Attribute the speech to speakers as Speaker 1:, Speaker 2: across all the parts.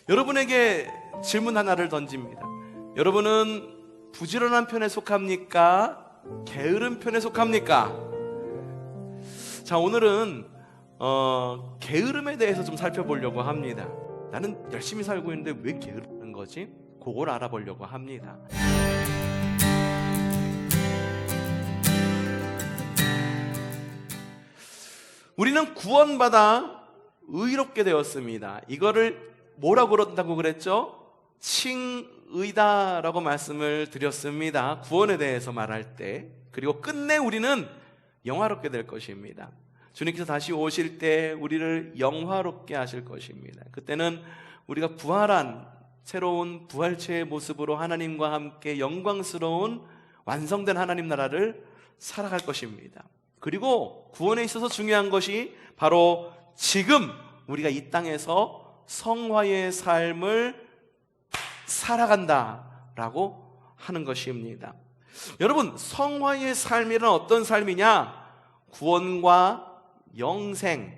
Speaker 1: 여러분에게 질문 하나를 던집니다. 여러분은 부지런한 편에 속합니까? 게으른 편에 속합니까? 자, 오늘은 게으름에 대해서 좀 살펴보려고 합니다. 나는 열심히 살고 있는데 왜 게으른 거지? 그걸 알아보려고 합니다. 우리는 구원받아 의롭게 되었습니다. 이거를 뭐라고 그런다고 그랬죠? 칭의다라고 말씀을 드렸습니다. 구원에 대해서 말할 때. 그리고 끝내 우리는 영화롭게 될 것입니다. 주님께서 다시 오실 때 우리를 영화롭게 하실 것입니다. 그때는 우리가 부활한 새로운 부활체의 모습으로 하나님과 함께 영광스러운 완성된 하나님 나라를 살아갈 것입니다. 그리고 구원에 있어서 중요한 것이 바로 지금 우리가 이 땅에서 성화의 삶을 살아간다라고 하는 것입니다. 여러분, 성화의 삶이란 어떤 삶이냐? 구원과 영생,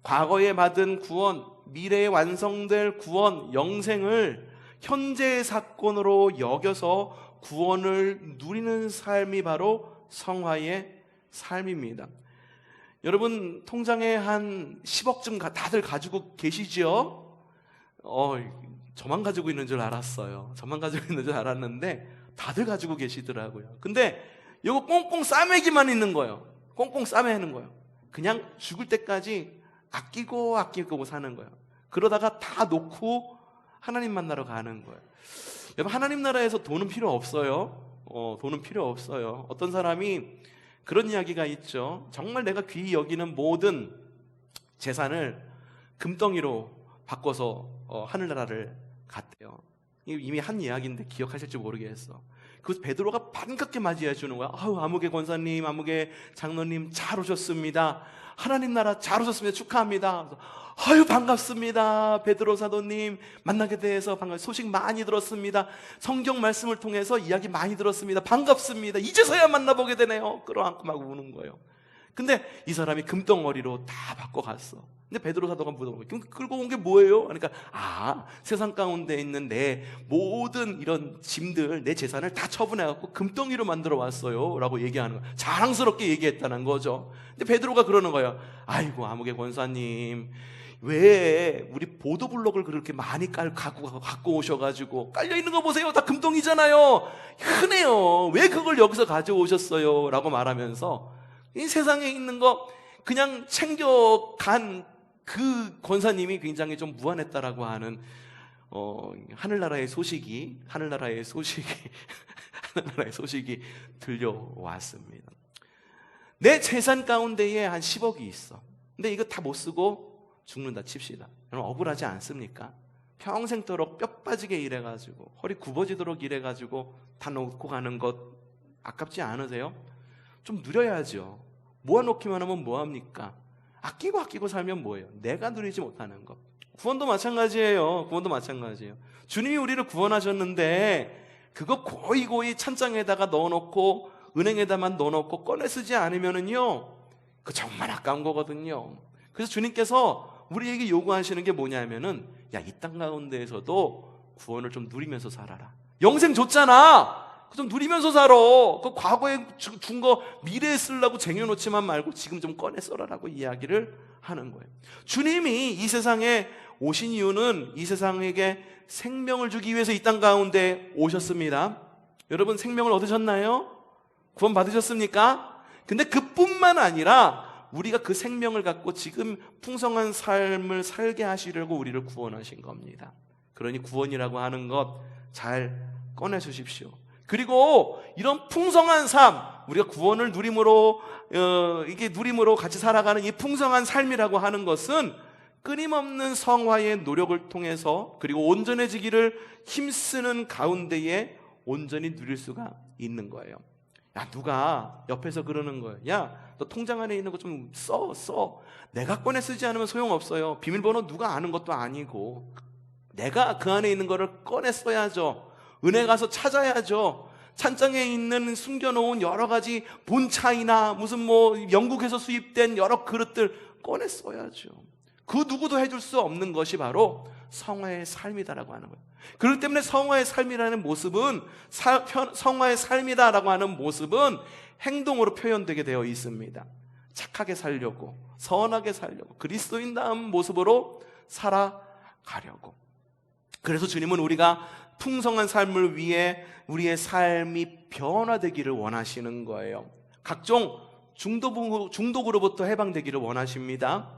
Speaker 1: 과거에 받은 구원, 미래에 완성될 구원, 영생을 현재의 사건으로 여겨서 구원을 누리는 삶이 바로 성화의 삶입니다. 여러분, 통장에 한 10억쯤 다들 가지고 계시지요? 저만 가지고 있는 줄 알았어요. 저만 가지고 있는 줄 알았는데 다들 가지고 계시더라고요. 근데 이거 꽁꽁 싸매기만 있는 거예요. 꽁꽁 싸매는 거예요. 그냥 죽을 때까지 아끼고 사는 거예요. 그러다가 다 놓고 하나님 만나러 가는 거예요. 여러분, 하나님 나라에서 돈은 필요 없어요. 돈은 필요 없어요. 어떤 사람이 그런 이야기가 있죠. 정말 내가 귀히 여기는 모든 재산을 금덩이로 바꿔서 하늘나라를 갔대요. 이미 한 이야기인데 기억하실지 모르겠어. 그 베드로가 반갑게 맞이해 주는 거야. 아무개 권사님, 아무개 장로님 잘 오셨습니다. 하나님 나라 잘 오셨습니다. 축하합니다. 반갑습니다. 베드로 사도님 만나게 돼서 반갑습니다. 소식 많이 들었습니다. 성경 말씀을 통해서 이야기 많이 들었습니다. 반갑습니다. 이제서야 만나보게 되네요. 끌어안고 막 우는 거예요. 근데 이 사람이 금덩어리로 다 바꿔 갔어. 근데 베드로 사도가 물어보는 거예요. 끌고 온 게 뭐예요? 그러니까 세상 가운데 있는 내 모든 이런 짐들, 내 재산을 다 처분해갖고 금덩이로 만들어 왔어요 라고 얘기하는 거예요. 자랑스럽게 얘기했다는 거죠. 근데 베드로가 그러는 거예요. 아이고, 아무개 권사님, 왜 우리 보도블록을 그렇게 많이 갖고 오셔가지고 깔려있는 거 보세요. 다 금덩이잖아요. 흔해요. 왜 그걸 여기서 가져오셨어요? 라고 말하면서 이 세상에 있는 거 그냥 챙겨간 그 권사님이 굉장히 좀 무안했다라고 하는 하늘나라의 소식이 들려왔습니다. 내 재산 가운데에 한 10억이 있어. 근데 이거 다 못 쓰고 죽는다 칩시다. 여러분, 억울하지 않습니까? 평생도록 뼈 빠지게 일해가지고 허리 굽어지도록 일해가지고 다 놓고 가는 것 아깝지 않으세요? 좀 누려야죠. 모아놓기만 하면 뭐합니까? 아끼고 살면 뭐예요? 내가 누리지 못하는 것. 구원도 마찬가지예요. 주님이 우리를 구원하셨는데 그거 고이 찬장에다가 넣어놓고 은행에다만 넣어놓고 꺼내 쓰지 않으면은요, 그거 정말 아까운 거거든요. 그래서 주님께서 우리에게 요구하시는 게 뭐냐면은, 이 땅 가운데에서도 구원을 좀 누리면서 살아라. 영생 줬잖아. 좀 누리면서 살아. 그 과거에 준 거 미래에 쓰려고 쟁여놓지만 말고 지금 좀 꺼내 써라라고 이야기를 하는 거예요. 주님이 이 세상에 오신 이유는 이 세상에게 생명을 주기 위해서 이 땅 가운데 오셨습니다. 여러분, 생명을 얻으셨나요? 구원 받으셨습니까? 근데 그뿐만 아니라 우리가 그 생명을 갖고 지금 풍성한 삶을 살게 하시려고 우리를 구원하신 겁니다. 그러니 구원이라고 하는 것 잘 꺼내 주십시오. 그리고 이런 풍성한 삶, 우리가 구원을 누림으로 같이 살아가는 이 풍성한 삶이라고 하는 것은 끊임없는 성화의 노력을 통해서, 그리고 온전해지기를 힘쓰는 가운데에 온전히 누릴 수가 있는 거예요. 누가 옆에서 그러는 거예요. 너 통장 안에 있는 거 좀 써. 내가 꺼내 쓰지 않으면 소용없어요. 비밀번호 누가 아는 것도 아니고 내가 그 안에 있는 거를 꺼내 써야죠. 은행 가서 찾아야죠. 찬장에 있는 숨겨놓은 여러 가지 본차이나 무슨 영국에서 수입된 여러 그릇들 꺼내 써야죠. 그 누구도 해줄 수 없는 것이 바로 성화의 삶이다라고 하는 거예요. 그렇기 때문에 성화의 삶이라는 모습은 성화의 삶이다라고 하는 모습은 행동으로 표현되게 되어 있습니다. 착하게 살려고, 선하게 살려고, 그리스도인다운 모습으로 살아가려고. 그래서 주님은 우리가 풍성한 삶을 위해 우리의 삶이 변화되기를 원하시는 거예요. 각종 중독으로부터 해방되기를 원하십니다.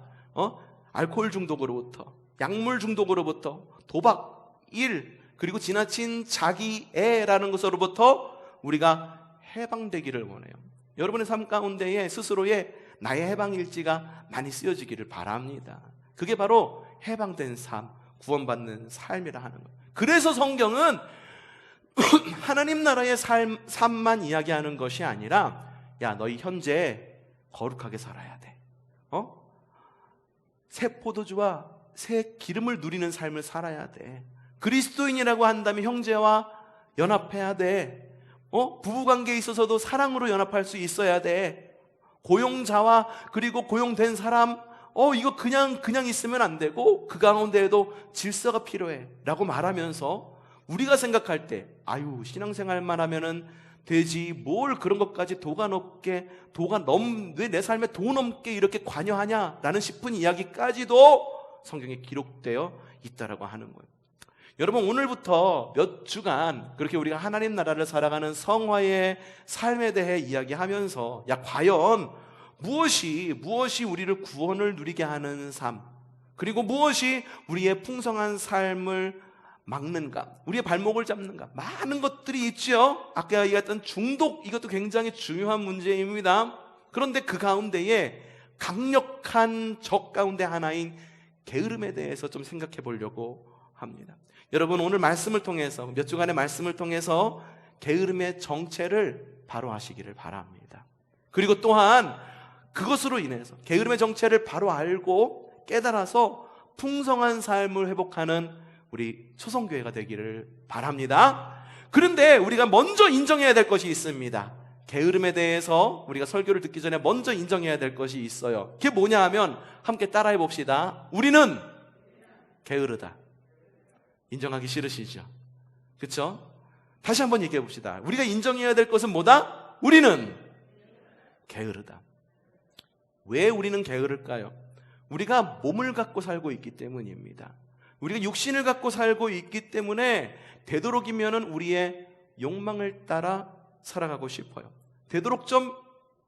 Speaker 1: 알코올 중독으로부터, 약물 중독으로부터, 도박, 일, 그리고 지나친 자기애라는 것으로부터 우리가 해방되기를 원해요. 여러분의 삶 가운데에 스스로의 나의 해방일지가 많이 쓰여지기를 바랍니다. 그게 바로 해방된 삶, 구원받는 삶이라 하는 거예요. 그래서 성경은 하나님 나라의 삶만 이야기하는 것이 아니라, 야, 너희 현재 거룩하게 살아야 돼. 새 포도주와 새 기름을 누리는 삶을 살아야 돼. 그리스도인이라고 한다면 형제와 연합해야 돼. 부부관계에 있어서도 사랑으로 연합할 수 있어야 돼. 고용자와 그리고 고용된 사람, 이거 그냥 있으면 안 되고 그 가운데에도 질서가 필요해 라고 말하면서, 우리가 생각할 때 아유, 신앙생활만 하면은 되지, 뭘 그런 것까지 왜 내 삶에 도 넘게 이렇게 관여하냐라는 싶은 이야기까지도 성경에 기록되어 있다라고 하는 거예요. 여러분, 오늘부터 몇 주간 그렇게 우리가 하나님 나라를 살아가는 성화의 삶에 대해 이야기하면서, 야, 과연 무엇이 우리를 구원을 누리게 하는 삶, 그리고 무엇이 우리의 풍성한 삶을 막는가, 우리의 발목을 잡는가, 많은 것들이 있죠. 아까 얘기했던 중독, 이것도 굉장히 중요한 문제입니다. 그런데 그 가운데에 강력한 적 가운데 하나인 게으름에 대해서 좀 생각해 보려고 합니다. 여러분, 오늘 말씀을 통해서, 몇 주간의 말씀을 통해서 게으름의 정체를 바로 아시기를 바랍니다. 그리고 또한 그것으로 인해서 게으름의 정체를 바로 알고 깨달아서 풍성한 삶을 회복하는 우리 초성교회가 되기를 바랍니다. 그런데 우리가 먼저 인정해야 될 것이 있습니다. 게으름에 대해서 우리가 설교를 듣기 전에 먼저 인정해야 될 것이 있어요. 그게 뭐냐 하면, 함께 따라해 봅시다. 우리는 게으르다. 인정하기 싫으시죠? 그렇죠? 다시 한번 얘기해 봅시다. 우리가 인정해야 될 것은 뭐다? 우리는 게으르다. 왜 우리는 게으를까요? 우리가 몸을 갖고 살고 있기 때문입니다. 우리가 육신을 갖고 살고 있기 때문에 되도록이면은 우리의 욕망을 따라 살아가고 싶어요. 되도록 좀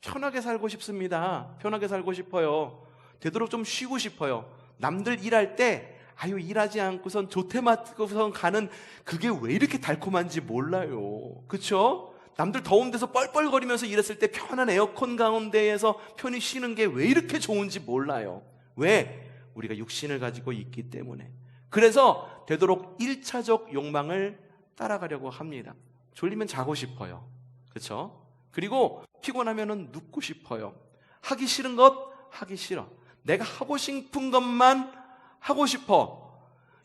Speaker 1: 편하게 살고 싶습니다. 편하게 살고 싶어요. 되도록 좀 쉬고 싶어요. 남들 일할 때 아유, 일하지 않고선 조퇴 맞고선 가는 그게 왜 이렇게 달콤한지 몰라요. 그렇죠? 남들 더운 데서 뻘뻘거리면서 일했을 때 편한 에어컨 가운데에서 편히 쉬는 게 왜 이렇게 좋은지 몰라요. 왜? 우리가 육신을 가지고 있기 때문에. 그래서 되도록 1차적 욕망을 따라가려고 합니다. 졸리면 자고 싶어요. 그렇죠? 그리고 피곤하면 눕고 싶어요. 하기 싫은 것 하기 싫어. 내가 하고 싶은 것만 하고 싶어.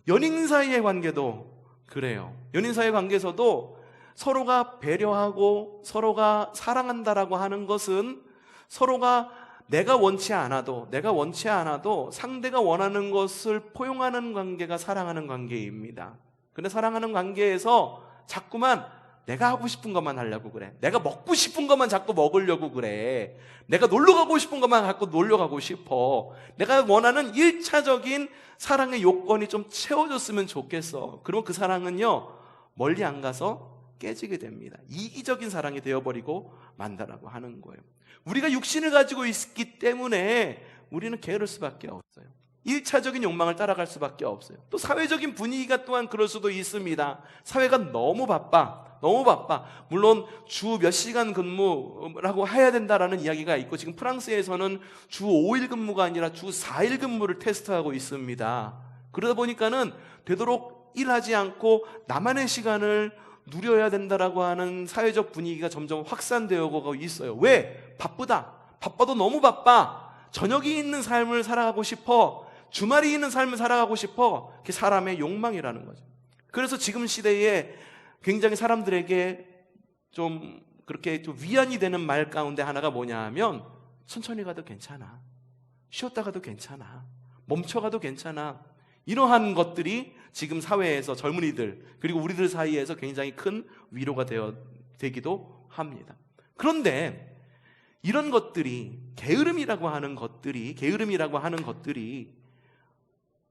Speaker 1: 연인 사이의 관계도 그래요. 연인 사이의 관계에서도 서로가 배려하고 서로가 사랑한다라고 하는 것은 서로가 내가 원치 않아도 상대가 원하는 것을 포용하는 관계가 사랑하는 관계입니다. 근데 사랑하는 관계에서 자꾸만 내가 하고 싶은 것만 하려고 그래. 내가 먹고 싶은 것만 자꾸 먹으려고 그래. 내가 놀러 가고 싶은 것만 자꾸 놀러 가고 싶어. 내가 원하는 1차적인 사랑의 요건이 좀 채워졌으면 좋겠어. 그러면 그 사랑은요, 멀리 안 가서 깨지게 됩니다. 이기적인 사랑이 되어버리고 만다라고 하는 거예요. 우리가 육신을 가지고 있기 때문에 우리는 게으를 수밖에 없어요. 1차적인 욕망을 따라갈 수밖에 없어요. 또 사회적인 분위기가 또한 그럴 수도 있습니다. 사회가 너무 바빠. 물론 주 몇 시간 근무라고 해야 된다라는 이야기가 있고, 지금 프랑스에서는 주 5일 근무가 아니라 주 4일 근무를 테스트하고 있습니다. 그러다 보니까는 되도록 일하지 않고 나만의 시간을 누려야 된다라고 하는 사회적 분위기가 점점 확산되어 가고 있어요. 왜? 바빠도 너무 바빠. 저녁이 있는 삶을 살아가고 싶어. 주말이 있는 삶을 살아가고 싶어. 그게 사람의 욕망이라는 거죠. 그래서 지금 시대에 굉장히 사람들에게 좀 그렇게 좀 위안이 되는 말 가운데 하나가 뭐냐 하면, 천천히 가도 괜찮아. 쉬었다 가도 괜찮아. 멈춰가도 괜찮아. 이러한 것들이 지금 사회에서 젊은이들 그리고 우리들 사이에서 굉장히 큰 위로가 되기도 합니다. 그런데 이런 것들이 게으름이라고 하는 것들이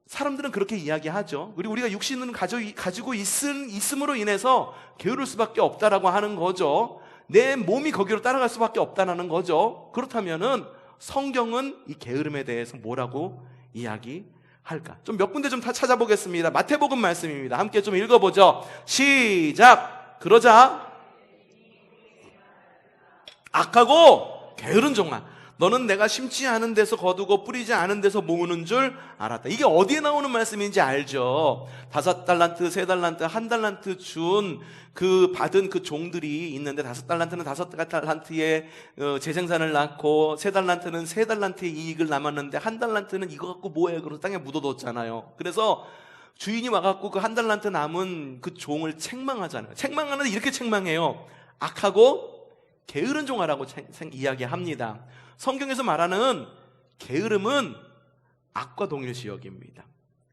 Speaker 1: 사람들은 그렇게 이야기하죠. 그리고 우리가 육신은 가지고 있음으로 인해서 게으를 수밖에 없다라고 하는 거죠. 내 몸이 거기로 따라갈 수밖에 없다는 거죠. 그렇다면은 성경은 이 게으름에 대해서 뭐라고 이야기할까? 좀 몇 군데 좀 찾아보겠습니다. 마태복음 말씀입니다. 함께 좀 읽어보죠. 시작. 그러자 악하고 게으른 종아, 너는 내가 심지 않은 데서 거두고 뿌리지 않은 데서 모으는 줄 알았다. 이게 어디에 나오는 말씀인지 알죠? 5달란트, 3달란트, 1달란트 준 받은 그 종들이 있는데 5달란트는 5달란트의 재생산을 낳고 3달란트는 3달란트의 이익을 남았는데 1달란트는 이거 갖고 뭐해? 그래서 땅에 묻어뒀잖아요. 그래서 주인이 와갖고 그 1달란트 남은 그 종을 책망하잖아요. 책망하는데 이렇게 책망해요. 악하고 게으른 종아라고 이야기합니다. 성경에서 말하는 게으름은 악과 동일시 여깁니다.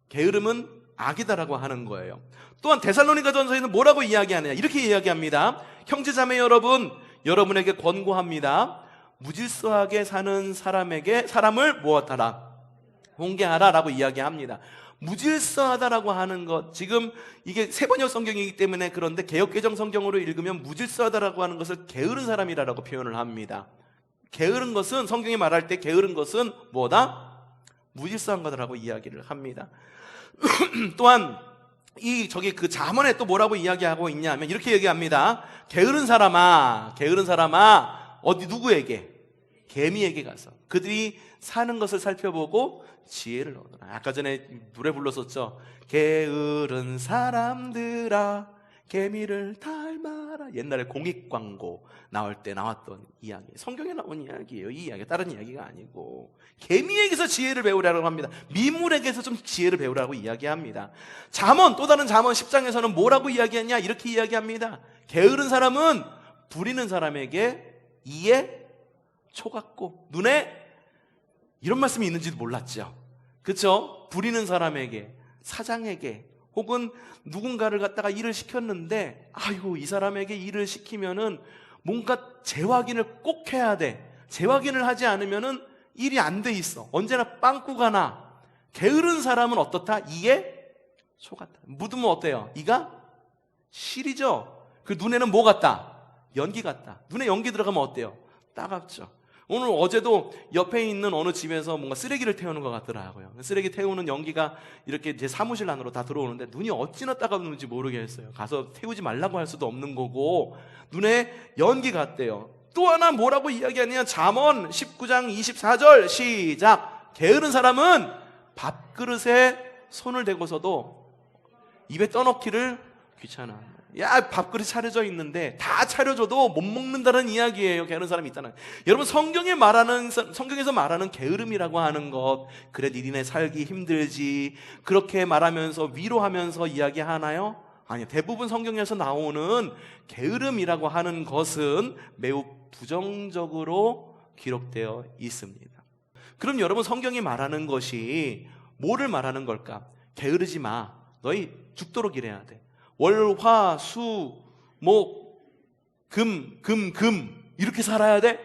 Speaker 1: 게으름은 악이다라고 하는 거예요. 또한 데살로니가전서에는 뭐라고 이야기하느냐, 이렇게 이야기합니다. 형제자매 여러분, 여러분에게 권고합니다. 무질서하게 사는 사람을 무엇하라? 훈계하라라고 이야기합니다. 무질서하다라고 하는 것, 지금 이게 세번역 성경이기 때문에 그런데 개역개정 성경으로 읽으면 무질서하다라고 하는 것을 게으른 사람이라고 표현을 합니다. 게으른 것은, 성경이 말할 때 게으른 것은 뭐다? 무질서한 거다라고 이야기를 합니다. 또한 그 잠언에 또 뭐라고 이야기하고 있냐면 이렇게 얘기합니다. 게으른 사람아, 어디 누구에게? 개미에게 가서 그들이 사는 것을 살펴보고 지혜를 얻어라. 아까 전에 노래 불렀었죠. 게으른 사람들아 개미를 닮아라. 옛날에 공익 광고 나올 때 나왔던 이야기, 성경에 나온 이야기예요. 이 이야기 다른 이야기가 아니고 개미에게서 지혜를 배우라고 합니다. 미물에게서 좀 지혜를 배우라고 이야기합니다. 또 다른 잠언 10장에서는 뭐라고 이야기하냐, 이렇게 이야기합니다. 게으른 사람은 부리는 사람에게 이에 초같고 눈에, 이런 말씀이 있는지도 몰랐죠. 그렇죠? 부리는 사람에게, 사장에게, 혹은 누군가를 갖다가 일을 시켰는데 아이고 이 사람에게 일을 시키면은 뭔가 재확인을 꼭 해야 돼. 재확인을 하지 않으면은 일이 안 돼 있어. 언제나 빵꾸가 나. 게으른 사람은 어떻다? 이에 초 같다. 묻으면 어때요? 이가 실이죠. 그 눈에는 뭐 같다? 연기 같다. 눈에 연기 들어가면 어때요? 따갑죠. 어제도 옆에 있는 어느 집에서 뭔가 쓰레기를 태우는 것 같더라고요. 쓰레기 태우는 연기가 이렇게 제 사무실 안으로 다 들어오는데 눈이 어찌나 따가운지 모르겠어요. 가서 태우지 말라고 할 수도 없는 거고 눈에 연기 같대요. 또 하나 뭐라고 이야기하느냐, 잠언 19장 24절 시작. 게으른 사람은 밥그릇에 손을 대고서도 입에 떠넣기를 귀찮아. 야, 밥그릇 차려져 있는데 다 차려줘도 못 먹는다는 이야기예요. 게으른 사람이 있다는. 여러분, 성경에서 말하는 게으름이라고 하는 것, 그래 니네 살기 힘들지, 그렇게 말하면서 위로하면서 이야기하나요? 아니요. 대부분 성경에서 나오는 게으름이라고 하는 것은 매우 부정적으로 기록되어 있습니다. 그럼 여러분, 성경이 말하는 것이 뭐를 말하는 걸까? 게으르지 마. 너희 죽도록 일해야 돼. 월, 화, 수, 목, 금 이렇게 살아야 돼?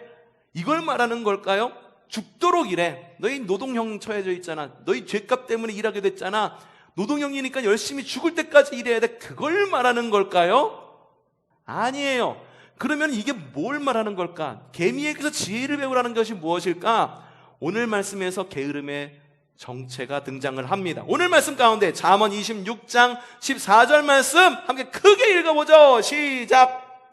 Speaker 1: 이걸 말하는 걸까요? 죽도록 일해. 너희 노동형 처해져 있잖아. 너희 죄값 때문에 일하게 됐잖아. 노동형이니까 열심히 죽을 때까지 일해야 돼. 그걸 말하는 걸까요? 아니에요. 그러면 이게 뭘 말하는 걸까? 개미에게서 지혜를 배우라는 것이 무엇일까? 오늘 말씀에서 게으름의 정체가 등장을 합니다. 오늘 말씀 가운데 잠언 26장 14절 말씀 함께 크게 읽어보죠. 시작.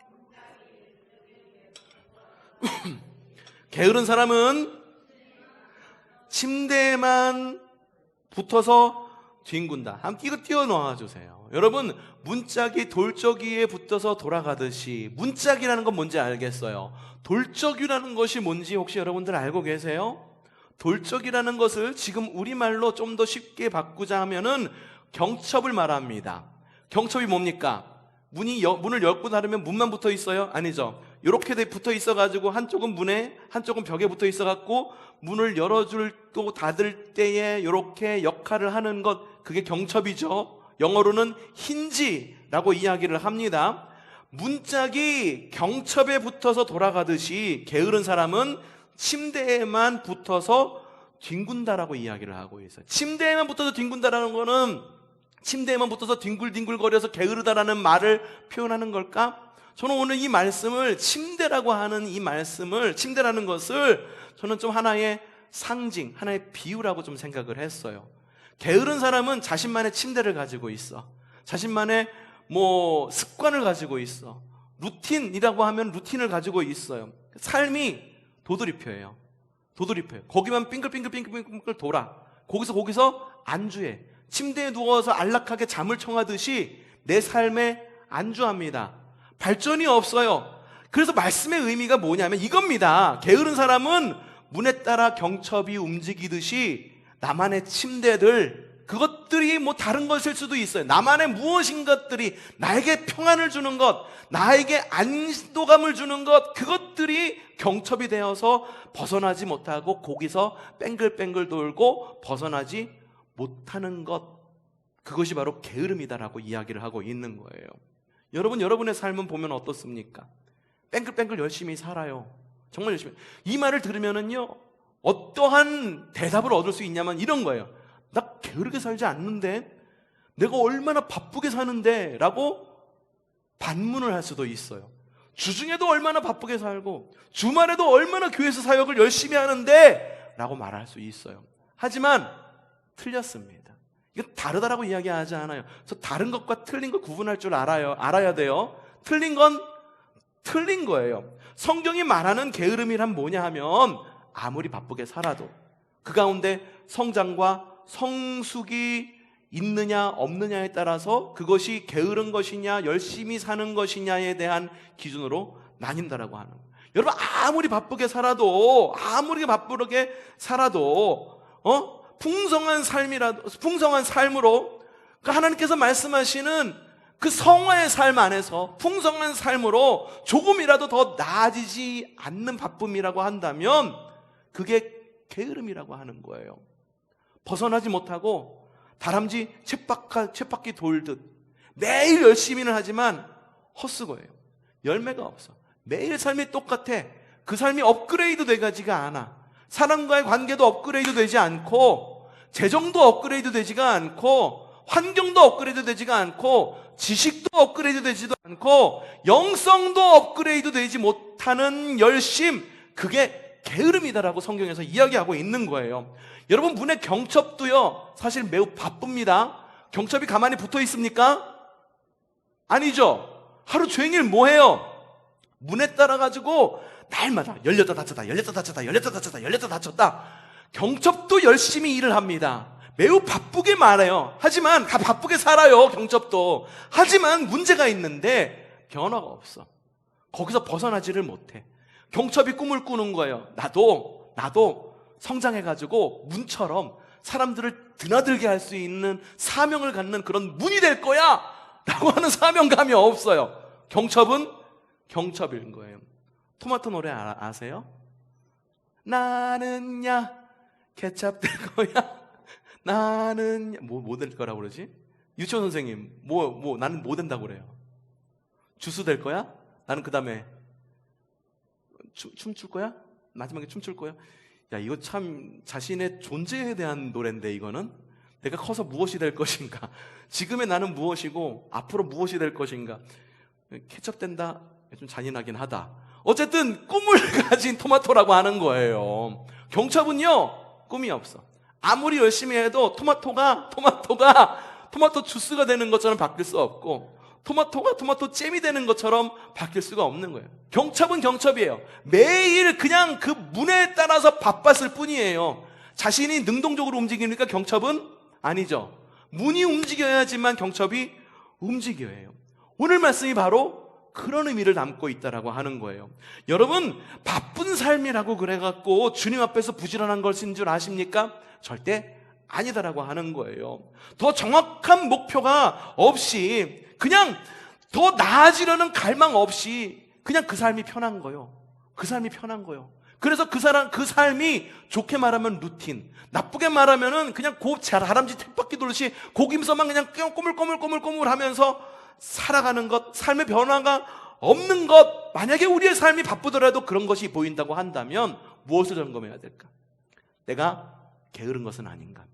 Speaker 1: 게으른 사람은 침대에만 붙어서 뒹군다. 함께 이거 띄워놓아 주세요. 여러분, 문짝이 돌적이에 붙어서 돌아가듯이, 문짝이라는 건 뭔지 알겠어요? 돌적이라는 것이 뭔지 혹시 여러분들 알고 계세요? 돌적이라는 것을 지금 우리말로 좀 더 쉽게 바꾸자 하면은 경첩을 말합니다. 경첩이 뭡니까? 문을 열고 닫으면 문만 붙어 있어요? 아니죠. 이렇게 붙어 있어가지고 한쪽은 문에 한쪽은 벽에 붙어 있어갖고 문을 열어줄 또 닫을 때에 이렇게 역할을 하는 것, 그게 경첩이죠. 영어로는 힌지라고 이야기를 합니다. 문짝이 경첩에 붙어서 돌아가듯이 게으른 사람은 침대에만 붙어서 뒹군다라고 이야기를 하고 있어요. 침대에만 붙어서 뒹군다라는 거는 침대에만 붙어서 뒹굴뒹굴거려서 게으르다라는 말을 표현하는 걸까? 저는 오늘 이 말씀을, 침대라고 하는 이 말씀을, 침대라는 것을 저는 좀 하나의 상징, 하나의 비유라고 좀 생각을 했어요. 게으른 사람은 자신만의 침대를 가지고 있어. 자신만의 습관을 가지고 있어. 루틴이라고 하면 루틴을 가지고 있어요. 삶이 도드리표예요. 도드리표예요. 거기만 빙글빙글 돌아. 거기서 안주해. 침대에 누워서 안락하게 잠을 청하듯이 내 삶에 안주합니다. 발전이 없어요. 그래서 말씀의 의미가 뭐냐면 이겁니다. 게으른 사람은 문에 따라 경첩이 움직이듯이 나만의 침대들, 그것들이 다른 것일 수도 있어요. 나만의 무엇인 것들이 나에게 평안을 주는 것, 나에게 안도감을 주는 것, 그것들이 경첩이 되어서 벗어나지 못하고 거기서 뺑글뺑글 돌고 벗어나지 못하는 것, 그것이 바로 게으름이다라고 이야기를 하고 있는 거예요. 여러분, 여러분의 삶은 보면 어떻습니까? 뺑글뺑글 열심히 살아요. 정말 열심히. 이 말을 들으면은요, 어떠한 대답을 얻을 수 있냐면 이런 거예요. 나 게으르게 살지 않는데, 내가 얼마나 바쁘게 사는데 라고 반문을 할 수도 있어요. 주중에도 얼마나 바쁘게 살고 주말에도 얼마나 교회에서 사역을 열심히 하는데 라고 말할 수 있어요. 하지만 틀렸습니다. 이거 다르다라고 이야기하지 않아요. 저 다른 것과 틀린 것 구분할 줄 알아야 돼요. 틀린 건 틀린 거예요. 성경이 말하는 게으름이란 뭐냐 하면 아무리 바쁘게 살아도 그 가운데 성장과 성숙이 있느냐 없느냐에 따라서 그것이 게으른 것이냐 열심히 사는 것이냐에 대한 기준으로 나뉜다라고 하는 거예요. 여러분, 아무리 바쁘게 살아도 풍성한 삶으로 하나님께서 말씀하시는 그 성화의 삶 안에서 풍성한 삶으로 조금이라도 더 나아지지 않는 바쁨이라고 한다면 그게 게으름이라고 하는 거예요. 벗어나지 못하고 다람쥐 쳇바퀴 돌듯 매일 열심히는 하지만 헛수고예요. 열매가 없어. 매일 삶이 똑같아. 그 삶이 업그레이드 되지가 않아. 사람과의 관계도 업그레이드 되지 않고, 재정도 업그레이드 되지가 않고, 환경도 업그레이드 되지가 않고, 지식도 업그레이드 되지도 않고, 영성도 업그레이드 되지 못하는 열심, 그게 게으름이다라고 성경에서 이야기하고 있는 거예요. 여러분, 문의 경첩도요 사실 매우 바쁩니다. 경첩이 가만히 붙어 있습니까? 아니죠. 하루 종일 뭐 해요? 문에 따라가지고 날마다 열렸다 닫혔다 열렸다 닫혔다 열렸다 닫혔다 열렸다 닫혔다. 경첩도 열심히 일을 합니다. 매우 바쁘게 말해요. 하지만 다 바쁘게 살아요. 경첩도. 하지만 문제가 있는데 변화가 없어. 거기서 벗어나지를 못해. 경첩이 꿈을 꾸는 거예요. 나도 성장해가지고 문처럼 사람들을 드나들게 할 수 있는 사명을 갖는 그런 문이 될 거야 라고 하는 사명감이 없어요. 경첩은 경첩인 거예요. 토마토 노래 아세요? 나는야 케찹 될 거야. 나는 뭐 될 거라고 그러지? 유치원 선생님 나는 뭐 된다고 그래요? 주스 될 거야? 나는 그 다음에 춤출 거야? 마지막에 춤출 거야? 야, 이거 참 자신의 존재에 대한 노래인데, 이거는 내가 커서 무엇이 될 것인가, 지금의 나는 무엇이고 앞으로 무엇이 될 것인가. 케첩 된다? 좀 잔인하긴 하다. 어쨌든 꿈을 가진 토마토라고 하는 거예요. 경첩은요 꿈이 없어. 아무리 열심히 해도 토마토 주스가 되는 것처럼 바뀔 수 없고, 토마토가 토마토 잼이 되는 것처럼 바뀔 수가 없는 거예요. 경첩은 경첩이에요. 매일 그냥 그 문에 따라서 바빴을 뿐이에요. 자신이 능동적으로 움직이니까 경첩은 아니죠. 문이 움직여야지만 경첩이 움직여야 해요. 오늘 말씀이 바로 그런 의미를 담고 있다라고 하는 거예요. 여러분, 바쁜 삶이라고 그래갖고 주님 앞에서 부지런한 것인 줄 아십니까? 절대 아니다라고 하는 거예요. 더 정확한 목표가 없이, 그냥 더 나아지려는 갈망 없이 그냥 그 삶이 편한 거요. 그 삶이 편한 거요. 그래서 그 삶이 좋게 말하면 루틴, 나쁘게 말하면은 그냥 다람쥐 쳇바퀴 돌듯이 고김서만 그냥 꼬물꼬물 하면서 살아가는 것, 삶의 변화가 없는 것. 만약에 우리의 삶이 바쁘더라도 그런 것이 보인다고 한다면 무엇을 점검해야 될까? 내가 게으른 것은 아닌가?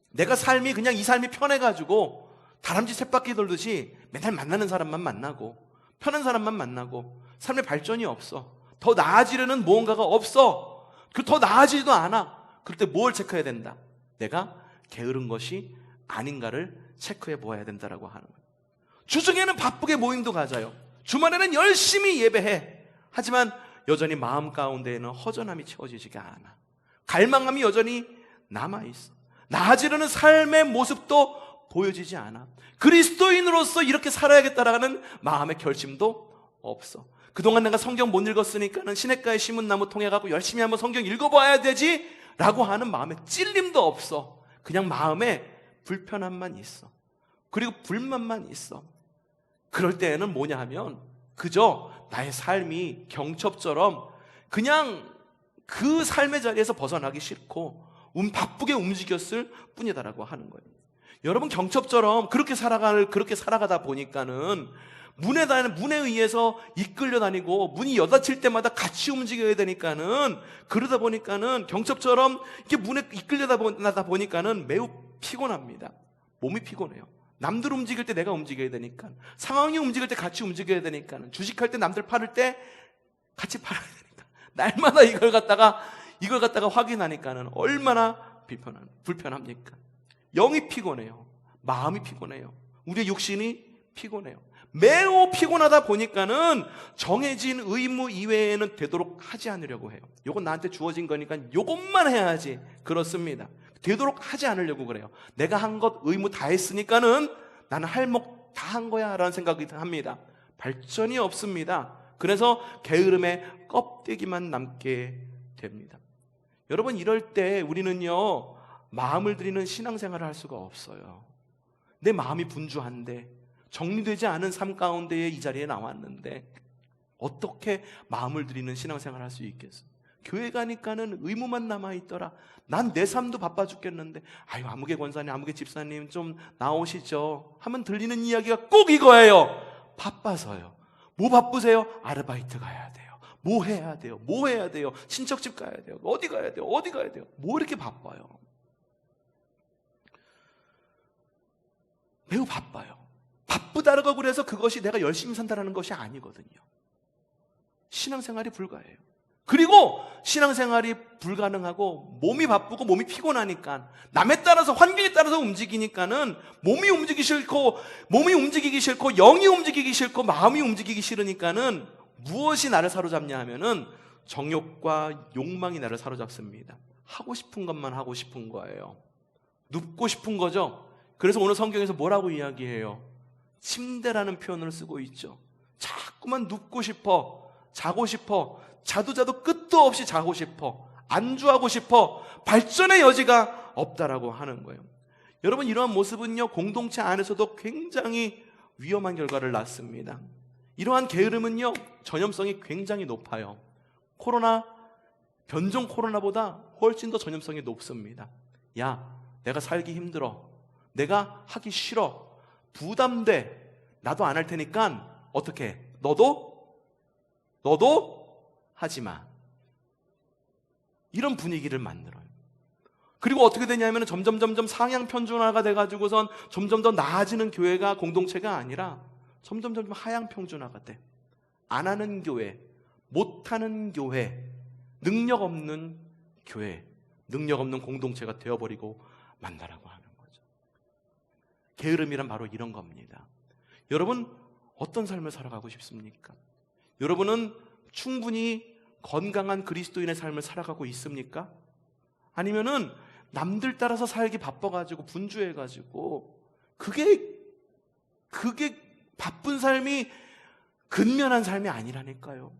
Speaker 1: 내가 삶이 그냥 이 삶이 편해가지고 다람쥐 쳇바퀴 돌듯이 맨날 만나는 사람만 만나고 편한 사람만 만나고 삶의 발전이 없어. 더 나아지려는 무언가가 없어. 더 나아지지도 않아. 그럴 때 뭘 체크해야 된다? 내가 게으른 것이 아닌가를 체크해 보아야 된다라고 하는 거예요. 주중에는 바쁘게 모임도 가져요. 주말에는 열심히 예배해. 하지만 여전히 마음 가운데에는 허전함이 채워지지가 않아. 갈망함이 여전히 남아있어. 나아지려는 삶의 모습도 보여지지 않아. 그리스도인으로서 이렇게 살아야겠다라는 마음의 결심도 없어. 그동안 내가 성경 못 읽었으니까는 시냇가에 심은 나무 통에 가고 열심히 한번 성경 읽어봐야 되지 라고 하는 마음에 찔림도 없어. 그냥 마음에 불편함만 있어. 그리고 불만만 있어. 그럴 때에는 뭐냐 하면 그저 나의 삶이 경첩처럼 그냥 그 삶의 자리에서 벗어나기 싫고 바쁘게 움직였을 뿐이다라고 하는 거예요. 여러분, 경첩처럼 그렇게 살아가다 보니까는 문에 의해서 이끌려 다니고 문이 여닫힐 때마다 같이 움직여야 되니까는, 그러다 보니까는 경첩처럼 이렇게 문에 이끌려다 보니까는 매우 피곤합니다. 몸이 피곤해요. 남들 움직일 때 내가 움직여야 되니까, 상황이 움직일 때 같이 움직여야 되니까, 주식할 때 남들 팔을 때 같이 팔아야 되니까, 날마다 이걸 갖다가 확인하니까는 얼마나 불편합니까? 영이 피곤해요. 마음이 피곤해요. 우리의 육신이 피곤해요. 매우 피곤하다 보니까는 정해진 의무 이외에는 되도록 하지 않으려고 해요. 요건 나한테 주어진 거니까 요것만 해야지. 그렇습니다. 되도록 하지 않으려고 그래요. 내가 한 것 의무 다 했으니까는 나는 할 목 다 한 거야 라는 생각이 합니다. 발전이 없습니다. 그래서 게으름의 껍데기만 남게 됩니다. 여러분, 이럴 때 우리는요, 마음을 들이는 신앙생활을 할 수가 없어요. 내 마음이 분주한데, 정리되지 않은 삶 가운데에 이 자리에 나왔는데 어떻게 마음을 들이는 신앙생활을 할 수 있겠어? 교회 가니까는 의무만 남아있더라. 난 내 삶도 바빠 죽겠는데, 아유, 아무개 권사님, 아무개 집사님 좀 나오시죠 하면 들리는 이야기가 꼭 이거예요. 바빠서요. 뭐 바쁘세요? 아르바이트 가야 돼요. 뭐 해야 돼요? 뭐 해야 돼요? 친척집 가야 돼요. 어디 가야 돼요? 어디 가야 돼요? 뭐 이렇게 바빠요? 매우 바빠요. 바쁘다라고 그래서 그것이 내가 열심히 산다라는 것이 아니거든요. 신앙생활이 불가해요. 그리고 신앙생활이 불가능하고 몸이 바쁘고 몸이 피곤하니까, 남에 따라서 환경에 따라서 움직이니까는 몸이 움직이기 싫고 영이 움직이기 싫고 마음이 움직이기 싫으니까는 무엇이 나를 사로잡냐 하면은 정욕과 욕망이 나를 사로잡습니다. 하고 싶은 것만 하고 싶은 거예요. 눕고 싶은 거죠. 그래서 오늘 성경에서 뭐라고 이야기해요? 침대라는 표현을 쓰고 있죠. 자꾸만 눕고 싶어, 자고 싶어, 자도 끝도 없이 자고 싶어, 안주하고 싶어, 발전의 여지가 없다라고 하는 거예요. 여러분, 이러한 모습은요, 공동체 안에서도 굉장히 위험한 결과를 낳습니다. 이러한 게으름은요, 전염성이 굉장히 높아요. 변종 코로나보다 훨씬 더 전염성이 높습니다. 야, 내가 살기 힘들어, 내가 하기 싫어, 부담돼, 나도 안 할 테니까 어떻게 해? 너도 하지 마. 이런 분위기를 만들어요. 그리고 어떻게 되냐면 점점 상향 편준화가 돼가지고선 점점 더 나아지는 교회가, 공동체가 아니라 점점 하향 평준화가 돼. 안 하는 교회, 못하는 교회, 능력 없는 교회, 능력 없는 공동체가 되어버리고 만다라고 하는 거죠. 게으름이란 바로 이런 겁니다. 여러분, 어떤 삶을 살아가고 싶습니까? 여러분은 충분히 건강한 그리스도인의 삶을 살아가고 있습니까? 아니면은 남들 따라서 살기 바빠가지고 분주해가지고 그게 바쁜 삶이 근면한 삶이 아니라니까요.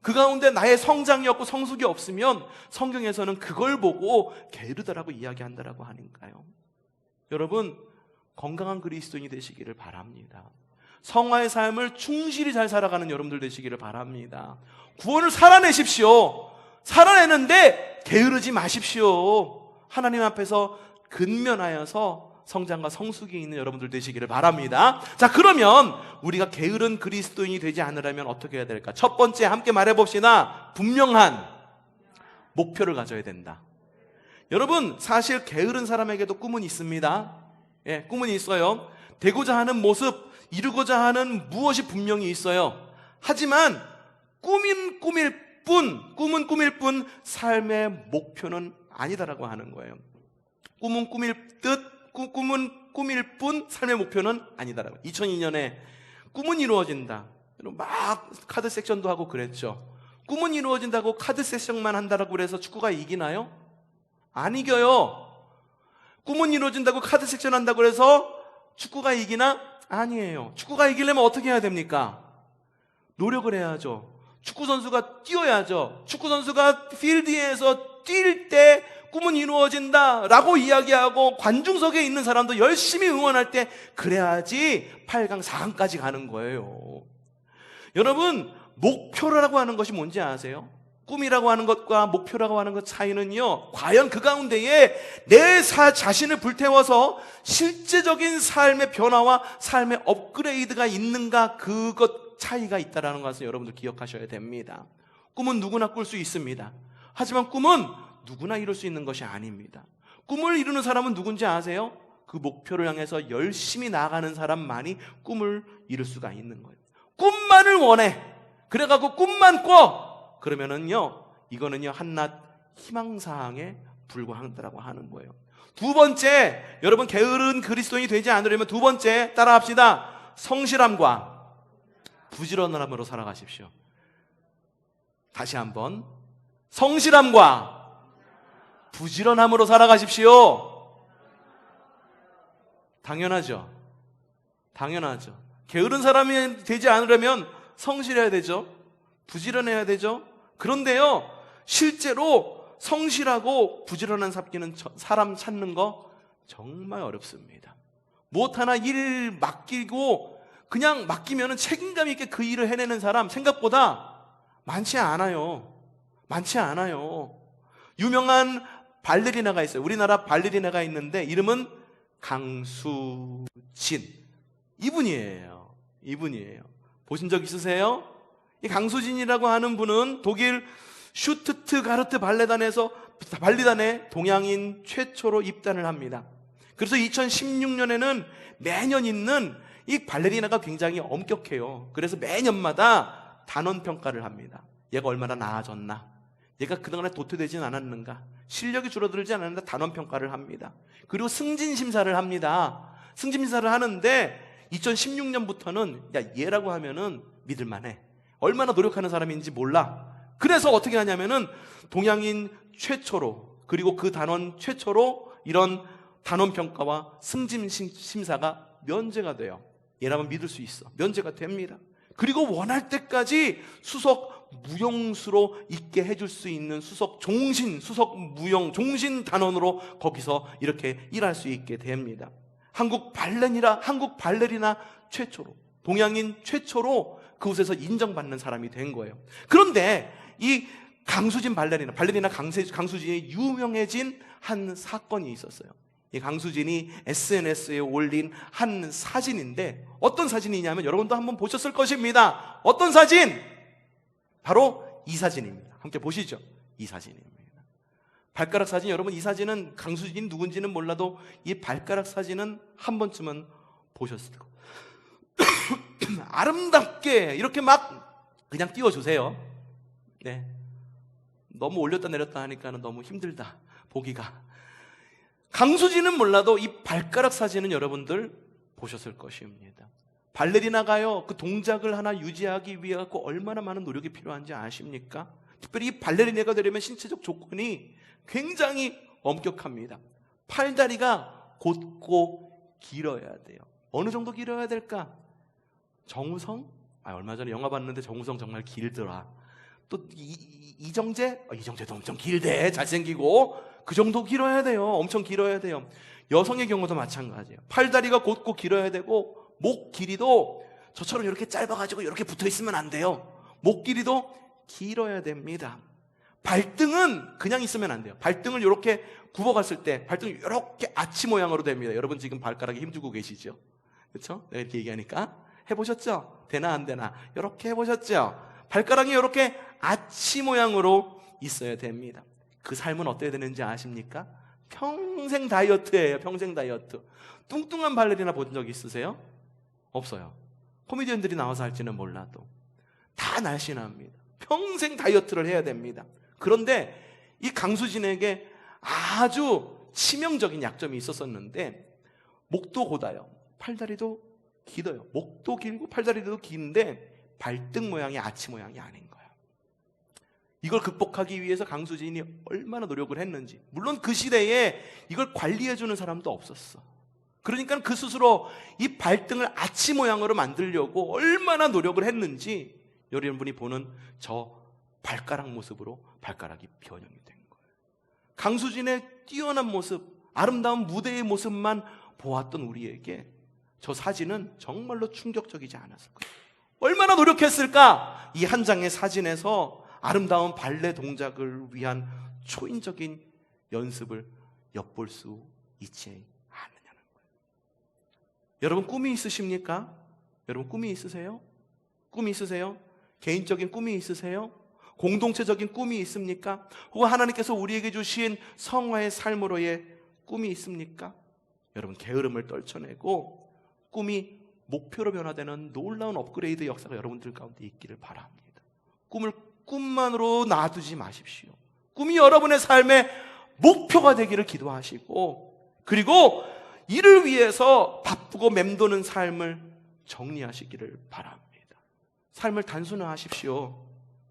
Speaker 1: 그 가운데 나의 성장이 없고 성숙이 없으면 성경에서는 그걸 보고 게으르다라고 이야기한다라고 하니까요. 여러분, 건강한 그리스도인이 되시기를 바랍니다. 성화의 삶을 충실히 잘 살아가는 여러분들 되시기를 바랍니다. 구원을 살아내십시오. 살아내는데 게으르지 마십시오. 하나님 앞에서 근면하여서 성장과 성숙이 있는 여러분들 되시기를 바랍니다. 자, 그러면 우리가 게으른 그리스도인이 되지 않으려면 어떻게 해야 될까? 첫 번째 함께 말해봅시다. 분명한 목표를 가져야 된다. 여러분, 사실 게으른 사람에게도 꿈은 있습니다. 예, 꿈은 있어요. 되고자 하는 모습, 이루고자 하는 무엇이 분명히 있어요. 하지만 꿈은 꿈일 뿐 삶의 목표는 아니다라고 하는 거예요. 꿈은 꿈일 뿐 삶의 목표는 아니다라고. 2002년에 꿈은 이루어진다. 막 카드 섹션도 하고 그랬죠. 꿈은 이루어진다고 카드 섹션만 한다라고 그래서 축구가 이기나요? 안 이겨요. 꿈은 이루어진다고 카드 섹션 한다고 해서 축구가 이기나? 아니에요. 축구가 이기려면 어떻게 해야 됩니까? 노력을 해야죠. 축구 선수가 뛰어야죠. 축구 선수가 필드에서 뛸 때 꿈은 이루어진다라고 이야기하고 관중석에 있는 사람도 열심히 응원할 때 그래야지 8강, 4강까지 가는 거예요. 여러분, 목표라고 하는 것이 뭔지 아세요? 꿈이라고 하는 것과 목표라고 하는 것 차이는요, 과연 그 가운데에 내 자신을 불태워서 실제적인 삶의 변화와 삶의 업그레이드가 있는가, 그것 차이가 있다는 것을 여러분들 기억하셔야 됩니다. 꿈은 누구나 꿀 수 있습니다. 하지만 꿈은 누구나 이룰 수 있는 것이 아닙니다. 꿈을 이루는 사람은 누군지 아세요? 그 목표를 향해서 열심히 나아가는 사람만이 꿈을 이룰 수가 있는 거예요. 꿈만을 원해. 그래갖고 꿈만 꿔. 그러면은요, 이거는요, 한낱 희망사항에 불과하다라고 하는 거예요. 두 번째, 여러분 게으른 그리스도인이 되지 않으려면 두 번째 따라합시다. 성실함과 부지런함으로 살아가십시오. 다시 한번, 성실함과 부지런함으로 살아가십시오. 당연하죠. 당연하죠. 게으른 사람이 되지 않으려면 성실해야 되죠. 부지런해야 되죠. 그런데요, 실제로 성실하고 부지런한 사람 찾는 거 정말 어렵습니다. 무엇 하나 일 맡기고 그냥 맡기면 책임감 있게 그 일을 해내는 사람 생각보다 많지 않아요. 많지 않아요. 유명한 발레리나가 있어요. 우리나라 발레리나가 있는데 이름은 강수진. 이분이에요. 보신 적 있으세요? 이 강수진이라고 하는 분은 독일 슈투트가르트 발레단에 동양인 최초로 입단을 합니다. 그래서 2016년에는 매년 있는 이 발레리나가 굉장히 엄격해요. 그래서 매년마다 단원 평가를 합니다. 얘가 얼마나 나아졌나, 얘가 그동안에 도태되진 않았는가, 실력이 줄어들지 않았는가 단원 평가를 합니다. 그리고 승진 심사를 합니다. 승진 심사를 하는데 2016년부터는 야, 얘라고 하면은 믿을만해. 얼마나 노력하는 사람인지 몰라. 그래서 어떻게 하냐면은 동양인 최초로, 그리고 그 단원 최초로 이런 단원 평가와 승진 심사가 면제가 돼요. 얘라면 믿을 수 있어. 면제가 됩니다. 그리고 원할 때까지 수석 무용수로 있게 해줄 수 있는 수석 무용 단원으로 거기서 이렇게 일할 수 있게 됩니다. 한국 발레리나 최초로, 동양인 최초로 그곳에서 인정받는 사람이 된 거예요. 그런데 이 강수진 발레리나 강수진이 유명해진 한 사건이 있었어요. 이 강수진이 SNS에 올린 한 사진인데, 어떤 사진이냐면 여러분도 한번 보셨을 것입니다. 어떤 사진? 바로 이 사진입니다. 함께 보시죠. 이 사진입니다. 발가락 사진. 여러분, 이 사진은 강수진이 누군지는 몰라도 이 발가락 사진은 한 번쯤은 보셨을 거예요. 아름답게 이렇게 막 그냥 띄워주세요. 네. 너무 올렸다 내렸다 하니까는 너무 힘들다, 보기가. 강수진은 몰라도 이 발가락 사진은 여러분들 보셨을 것입니다. 발레리나가요, 그 동작을 하나 유지하기 위해 갖고 얼마나 많은 노력이 필요한지 아십니까? 특별히 이 발레리나가 되려면 신체적 조건이 굉장히 엄격합니다. 팔다리가 곧고 길어야 돼요. 어느 정도 길어야 될까? 정우성? 얼마 전에 영화 봤는데 정우성 정말 길더라. 또 이정재도 엄청 길대. 잘생기고. 그 정도 길어야 돼요. 엄청 길어야 돼요. 여성의 경우도 마찬가지예요. 팔다리가 곧고 길어야 되고 목 길이도 저처럼 이렇게 짧아가지고 이렇게 붙어 있으면 안 돼요. 목 길이도 길어야 됩니다. 발등은 그냥 있으면 안 돼요. 발등을 이렇게 굽어갔을 때 발등이 이렇게 아치 모양으로 됩니다. 여러분 지금 발가락에 힘주고 계시죠? 그렇죠? 내가 이렇게 얘기하니까 해보셨죠? 되나 안 되나? 이렇게 해보셨죠? 발가락이 이렇게 아치 모양으로 있어야 됩니다. 그 삶은 어때야 되는지 아십니까? 평생 다이어트예요. 평생 다이어트. 뚱뚱한 발레리나 본 적 있으세요? 없어요. 코미디언들이 나와서 할지는 몰라도 다 날씬합니다. 평생 다이어트를 해야 됩니다. 그런데 이 강수진에게 아주 치명적인 약점이 있었었는데, 목도 곧아요. 팔다리도 길어요. 목도 길고 팔다리도 긴데 발등 모양이 아치 모양이 아닌 거예요. 이걸 극복하기 위해서 강수진이 얼마나 노력을 했는지. 물론 그 시대에 이걸 관리해주는 사람도 없었어. 그러니까 그 스스로 이 발등을 아치 모양으로 만들려고 얼마나 노력을 했는지 여러분이 보는 저 발가락 모습으로 발가락이 변형이 된 거예요. 강수진의 뛰어난 모습, 아름다운 무대의 모습만 보았던 우리에게 저 사진은 정말로 충격적이지 않았을 거예요. 얼마나 노력했을까? 이 한 장의 사진에서 아름다운 발레 동작을 위한 초인적인 연습을 엿볼 수 있지 않느냐는 거예요. 여러분 꿈이 있으십니까? 여러분 꿈이 있으세요? 꿈이 있으세요? 개인적인 꿈이 있으세요? 공동체적인 꿈이 있습니까? 혹은 하나님께서 우리에게 주신 성화의 삶으로의 꿈이 있습니까? 여러분 게으름을 떨쳐내고 꿈이 목표로 변화되는 놀라운 업그레이드 역사가 여러분들 가운데 있기를 바랍니다. 꿈을 꿈만으로 놔두지 마십시오. 꿈이 여러분의 삶의 목표가 되기를 기도하시고, 그리고 이를 위해서 바쁘고 맴도는 삶을 정리하시기를 바랍니다. 삶을 단순화하십시오.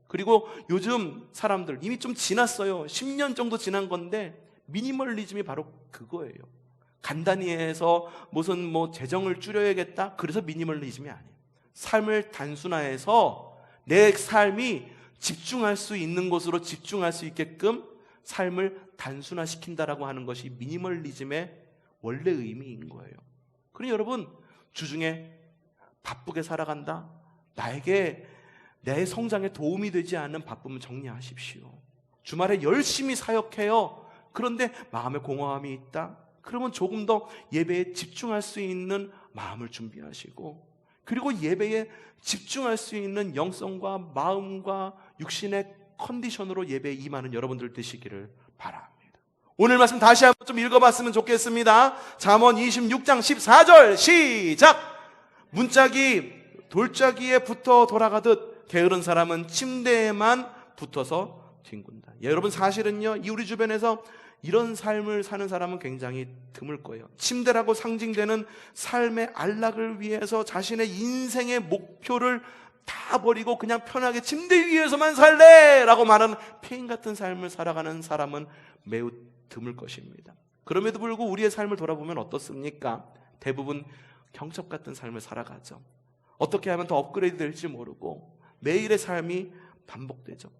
Speaker 1: 그리고 요즘 사람들 이미 좀 지났어요. 10년 정도 지난 건데 미니멀리즘이 바로 그거예요. 간단히 해서 무슨 재정을 줄여야겠다, 그래서 미니멀리즘이 아니에요. 삶을 단순화해서 내 삶이 집중할 수 있는 곳으로 집중할 수 있게끔 삶을 단순화시킨다라고 하는 것이 미니멀리즘의 원래 의미인 거예요. 그러니 여러분 주중에 바쁘게 살아간다, 나에게 내 성장에 도움이 되지 않는 바쁨은 정리하십시오. 주말에 열심히 사역해요. 그런데 마음에 공허함이 있다, 그러면 조금 더 예배에 집중할 수 있는 마음을 준비하시고, 그리고 예배에 집중할 수 있는 영성과 마음과 육신의 컨디션으로 예배에 임하는 여러분들 되시기를 바랍니다. 오늘 말씀 다시 한번 좀 읽어봤으면 좋겠습니다. 잠언 26장 14절 시작! 문짝이 돌짝이에 붙어 돌아가듯 게으른 사람은 침대에만 붙어서 뒹군다. 여러분 사실은요, 이 우리 주변에서 이런 삶을 사는 사람은 굉장히 드물 거예요. 침대라고 상징되는 삶의 안락을 위해서 자신의 인생의 목표를 다 버리고 그냥 편하게 침대 위에서만 살래! 라고 말하는 폐인 같은 삶을 살아가는 사람은 매우 드물 것입니다. 그럼에도 불구하고 우리의 삶을 돌아보면 어떻습니까? 대부분 경첩 같은 삶을 살아가죠. 어떻게 하면 더 업그레이드 될지 모르고 매일의 삶이 반복되죠.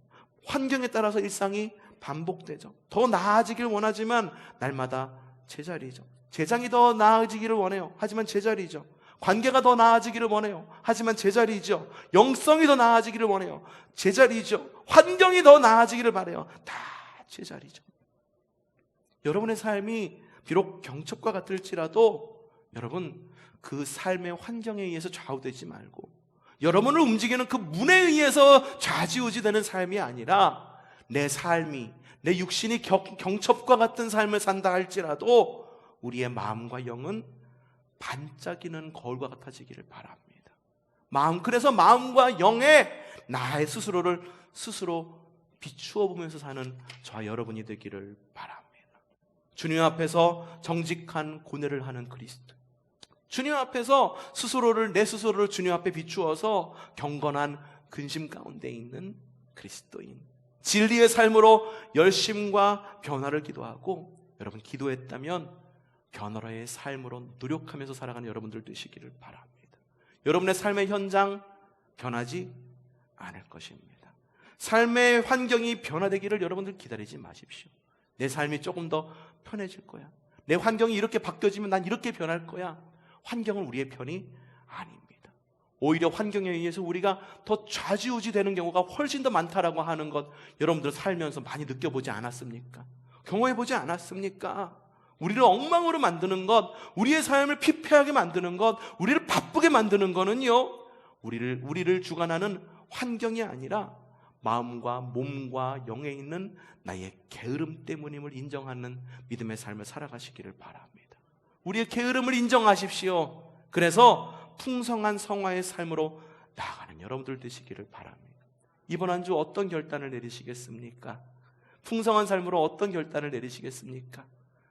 Speaker 1: 환경에 따라서 일상이 반복되죠. 더 나아지길 원하지만 날마다 제자리죠. 재장이 더 나아지기를 원해요. 하지만 제자리죠. 관계가 더 나아지기를 원해요. 하지만 제자리죠. 영성이 더 나아지기를 원해요. 제자리죠. 환경이 더 나아지기를 바라요. 다 제자리죠. 여러분의 삶이 비록 경첩과 같을지라도 여러분 그 삶의 환경에 의해서 좌우되지 말고, 여러분을 움직이는 그 문에 의해서 좌지우지 되는 삶이 아니라 내 삶이, 내 육신이 경첩과 같은 삶을 산다 할지라도 우리의 마음과 영은 반짝이는 거울과 같아지기를 바랍니다. 그래서 마음과 영에 나의 스스로를 스스로 비추어 보면서 사는 저와 여러분이 되기를 바랍니다. 주님 앞에서 정직한 고뇌를 하는 그리스도, 주님 앞에서 내 스스로를 주님 앞에 비추어서 경건한 근심 가운데 있는 그리스도인, 진리의 삶으로 열심과 변화를 기도하고, 여러분 기도했다면 변화의 삶으로 노력하면서 살아가는 여러분들 되시기를 바랍니다. 여러분의 삶의 현장 변하지 않을 것입니다. 삶의 환경이 변화되기를 여러분들 기다리지 마십시오. 내 삶이 조금 더 편해질 거야, 내 환경이 이렇게 바뀌어지면 난 이렇게 변할 거야. 환경은 우리의 편이 아닙니다. 오히려 환경에 의해서 우리가 더 좌지우지 되는 경우가 훨씬 더 많다라고 하는 것, 여러분들 살면서 많이 느껴보지 않았습니까? 경험해보지 않았습니까? 우리를 엉망으로 만드는 것, 우리의 삶을 피폐하게 만드는 것, 우리를 바쁘게 만드는 것은요, 우리를 주관하는 환경이 아니라 마음과 몸과 영에 있는 나의 게으름 때문임을 인정하는 믿음의 삶을 살아가시기를 바랍니다. 우리의 게으름을 인정하십시오. 그래서 풍성한 성화의 삶으로 나아가는 여러분들 되시기를 바랍니다. 이번 한 주 어떤 결단을 내리시겠습니까? 풍성한 삶으로 어떤 결단을 내리시겠습니까?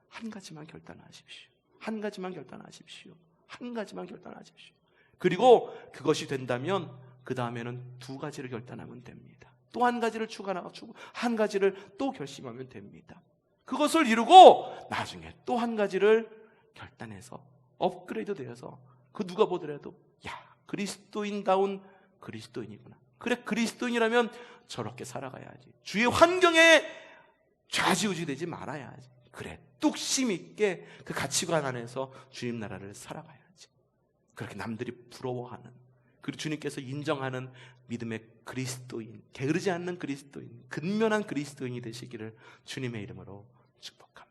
Speaker 1: 한 가지만 결단하십시오. 한 가지만 결단하십시오. 한 가지만 결단하십시오. 그리고 그것이 된다면 그 다음에는 두 가지를 결단하면 됩니다. 또 한 가지를 추가하고 한 가지를 또 결심하면 됩니다. 그것을 이루고 나중에 또 한 가지를 결단해서 업그레이드 되어서 그 누가 보더라도 야, 그리스도인다운 그리스도인이구나. 그래, 그리스도인이라면 저렇게 살아가야지. 주의 환경에 좌지우지 되지 말아야지. 그래, 뚝심 있게 그 가치관 안에서 주님 나라를 살아가야지. 그렇게 남들이 부러워하는, 그리고 주님께서 인정하는 믿음의 그리스도인, 게으르지 않는 그리스도인, 근면한 그리스도인이 되시기를 주님의 이름으로 축복합니다.